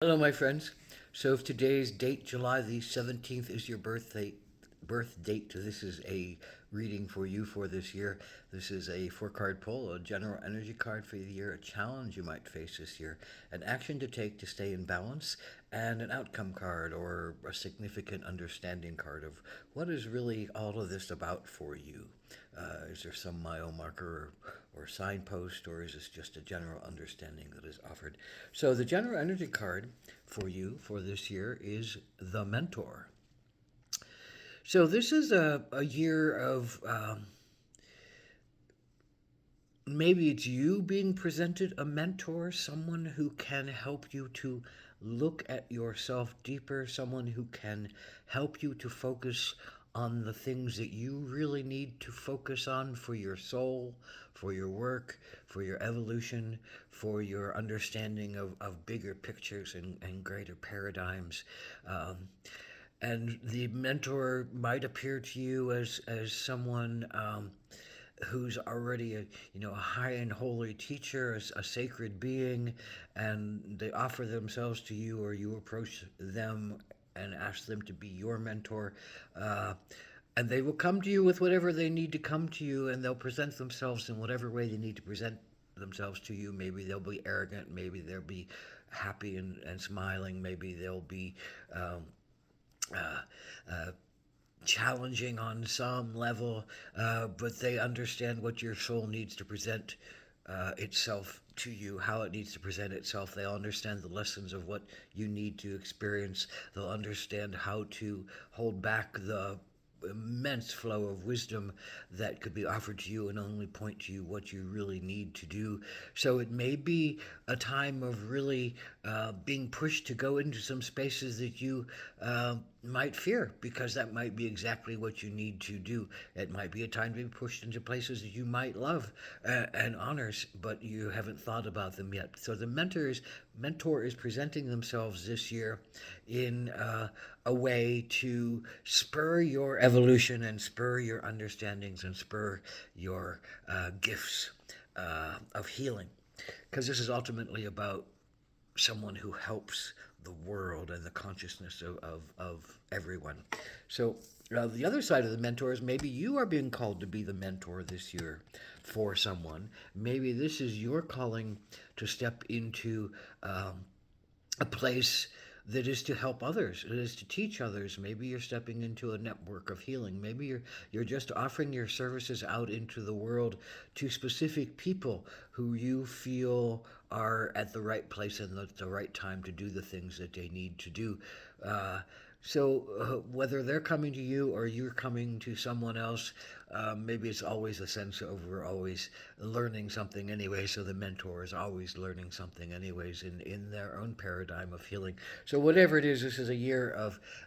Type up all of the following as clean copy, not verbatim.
Hello, my friends. So, if today's date, July the 17th, is your birth date, this is a reading for you for this year. This is a four-card pull, a general energy card for the year, a challenge you might face this year, an action to take to stay in balance, and an outcome card or a significant understanding card of what is really all of this about for you. Is there some mile marker or signpost, or is this just a general understanding that is offered? So, the general energy card for you for this year is the mentor. So, this is a year of maybe it's you being presented a mentor, someone who can help you to look at yourself deeper, someone who can help you to focus on the things that you really need to focus on for your soul, for your work, for your evolution, for your understanding of bigger pictures and greater paradigms. Um, and the mentor might appear to you as someone who's already a high and holy teacher, a sacred being, and they offer themselves to you, or you approach them and ask them to be your mentor. Uh, and they will come to you with whatever they need to come to you, and they'll present themselves in whatever way they need to present themselves to you. Maybe they'll be arrogant, maybe they'll be happy and smiling, maybe they'll be um, uh, uh, challenging on some level, but they understand what your soul needs to present itself to you, how it needs to present itself. They'll understand the lessons of what you need to experience. They'll understand how to hold back the immense flow of wisdom that could be offered to you and only point to you what you really need to do. So it may be a time of really being pushed to go into some spaces that you might fear, because that might be exactly what you need to do. It might be a time to be pushed into places that you might love and honors, but you haven't thought about them yet. So the mentor is presenting themselves this year in a way to spur your evolution and spur your understandings and spur your gifts of healing. Because this is ultimately about someone who helps the world and the consciousness of everyone. So, the other side of the mentor is maybe you are being called to be the mentor this year for someone. Maybe this is your calling to step into a place that is to help others, it is to teach others. Maybe you're stepping into a network of healing. Maybe you're just offering your services out into the world to specific people who you feel are at the right place and at the right time to do the things that they need to do. Uh, so whether they're coming to you or you're coming to someone else, maybe it's always a sense of we're always learning something anyway. So the mentor is always learning something anyways in their own paradigm of healing. So whatever it is, this is a year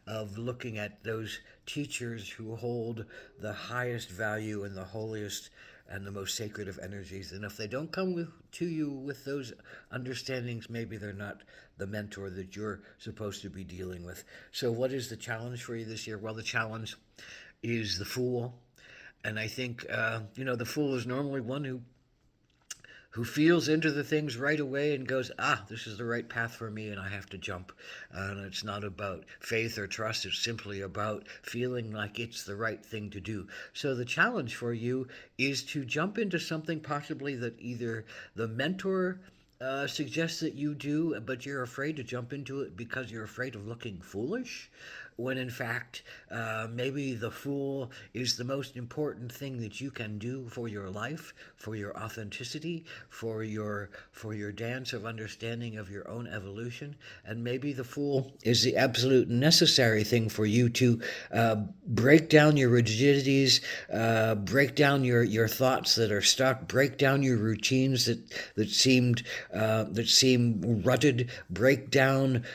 of looking at those teachers who hold the highest value and the holiest and the most sacred of energies. And if they don't come to you with those understandings, maybe they're not the mentor that you're supposed to be dealing with. So, what is the challenge for you this year? Well, the challenge is the fool. And I think, the fool is normally one who feels into the things right away and goes, this is the right path for me and I have to jump. And it's not about faith or trust, it's simply about feeling like it's the right thing to do. So the challenge for you is to jump into something possibly that either the mentor suggests that you do, but you're afraid to jump into it because you're afraid of looking foolish, when in fact, maybe the fool is the most important thing that you can do for your life, for your authenticity, for your dance of understanding of your own evolution, and maybe the fool is the absolute necessary thing for you to break down your rigidities, break down your thoughts that are stuck, break down your routines that seem rutted, break down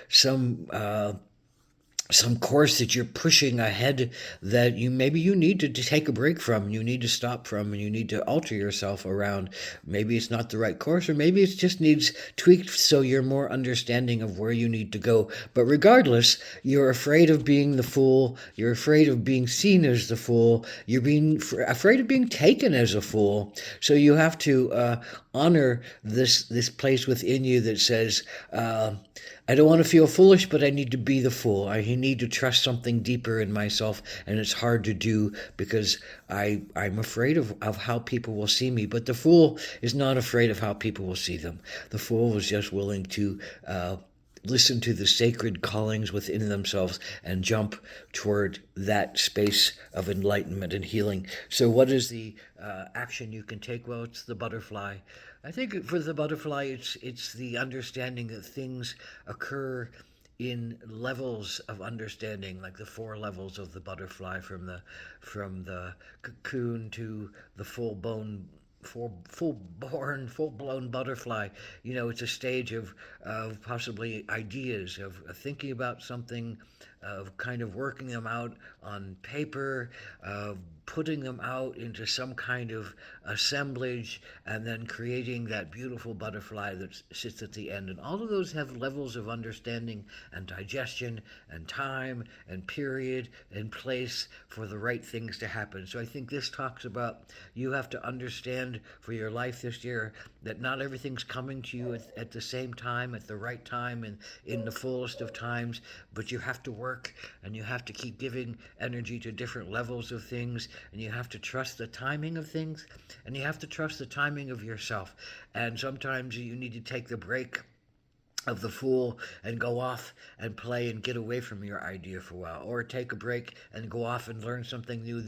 some course that you're pushing ahead that you need to take a break from, you need to stop from, and you need to alter yourself around. Maybe it's not the right course, or maybe it just needs tweaked so you're more understanding of where you need to go. But regardless, you're afraid of being the fool, you're afraid of being seen as the fool, you're being afraid of being taken as a fool. So you have to honor this place within you that says, I don't want to feel foolish, but I need to be the fool. I need to trust something deeper in myself, and it's hard to do because I'm afraid of how people will see me. But the fool is not afraid of how people will see them. The fool is just willing to listen to the sacred callings within themselves and jump toward that space of enlightenment and healing. So, what is the action you can take? Well, it's the butterfly. I think for the butterfly, it's the understanding that things occur in levels of understanding, like the four levels of the butterfly, from the cocoon to the full blown butterfly. You know, it's a stage of possibly ideas, of thinking about something, of kind of working them out on paper, of putting them out into some kind of assemblage, and then creating that beautiful butterfly that sits at the end. And all of those have levels of understanding and digestion and time and period and place for the right things to happen. So I think this talks about you have to understand for your life this year that not everything's coming to you at the same time, at the right time, and in the fullest of times, but you have to work and you have to keep giving energy to different levels of things, and you have to trust the timing of things, and you have to trust the timing of yourself. And sometimes you need to take the break of the fool and go off and play and get away from your idea for a while, or take a break and go off and learn something new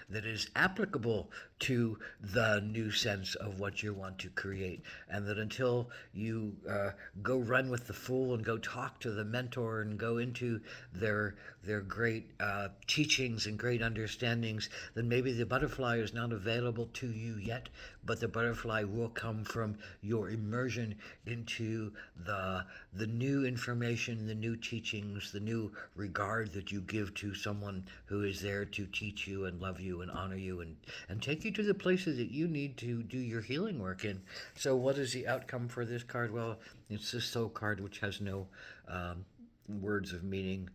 that is applicable to the new sense of what you want to create. And that until you go run with the fool and go talk to the mentor and go into their great teachings and great understandings, then maybe the butterfly is not available to you yet, but the butterfly will come from your immersion into the new information, the new teachings, the new regard that you give to someone who is there to teach you and love you and honor you and take you to the places that you need to do your healing work in. So what is the outcome for this card? Well, it's this soul card, which has no words of meaning,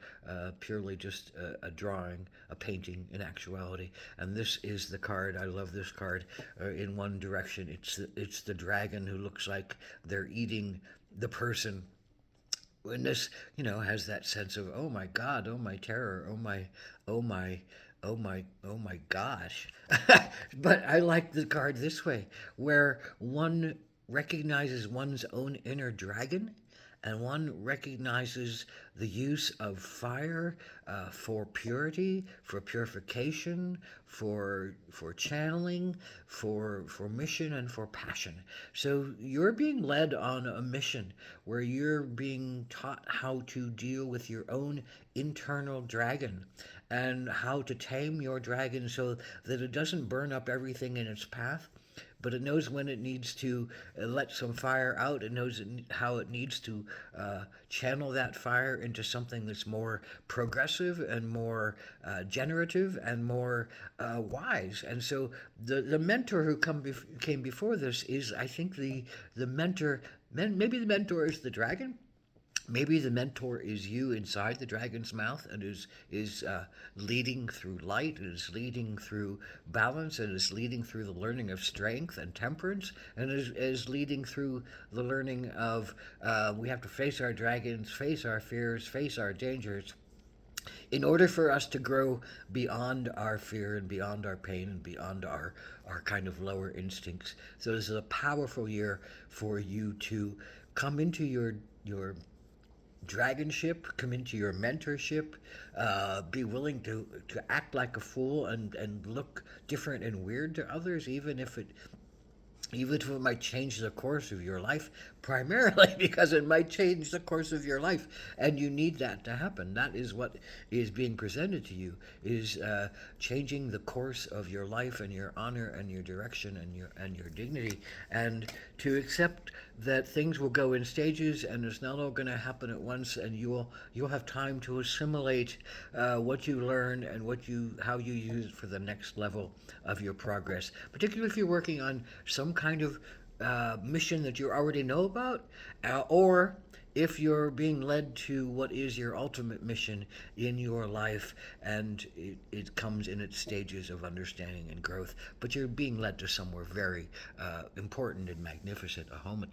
purely just a drawing, a painting in actuality. And this is the card. I love this card. In one direction, it's the dragon who looks like they're eating the person. And this, has that sense of, oh my God, oh my terror, oh my, oh my gosh. But I like the card this way, where one recognizes one's own inner dragon, and one recognizes the use of fire for purity, for purification, for channeling, for mission, and for passion. So you're being led on a mission where you're being taught how to deal with your own internal dragon and how to tame your dragon so that it doesn't burn up everything in its path, but it knows when it needs to let some fire out. It knows how it needs to channel that fire into something that's more progressive and more generative and more wise. And so the mentor who came before this is, I think, the mentor. Maybe the mentor is the dragon. Maybe the mentor is you inside the dragon's mouth and is leading through light, and is leading through balance, and is leading through the learning of strength and temperance, and is leading through the learning of we have to face our dragons, face our fears, face our dangers, in order for us to grow beyond our fear and beyond our pain and beyond our kind of lower instincts. So this is a powerful year for you to come into your dragonship, come into your mentorship, be willing to act like a fool and look different and weird to others, even if it might change the course of your life, primarily because it might change the course of your life, and you need that to happen. That is what is being presented to you, is changing the course of your life and your honor and your direction and your dignity, and to accept that things will go in stages, and it's not all going to happen at once, and you'll have time to assimilate what you learn and how you use it for the next level of your progress. Particularly if you're working on some kind of mission that you already know about, or if you're being led to what is your ultimate mission in your life, and it comes in its stages of understanding and growth, but you're being led to somewhere very important and magnificent, a home at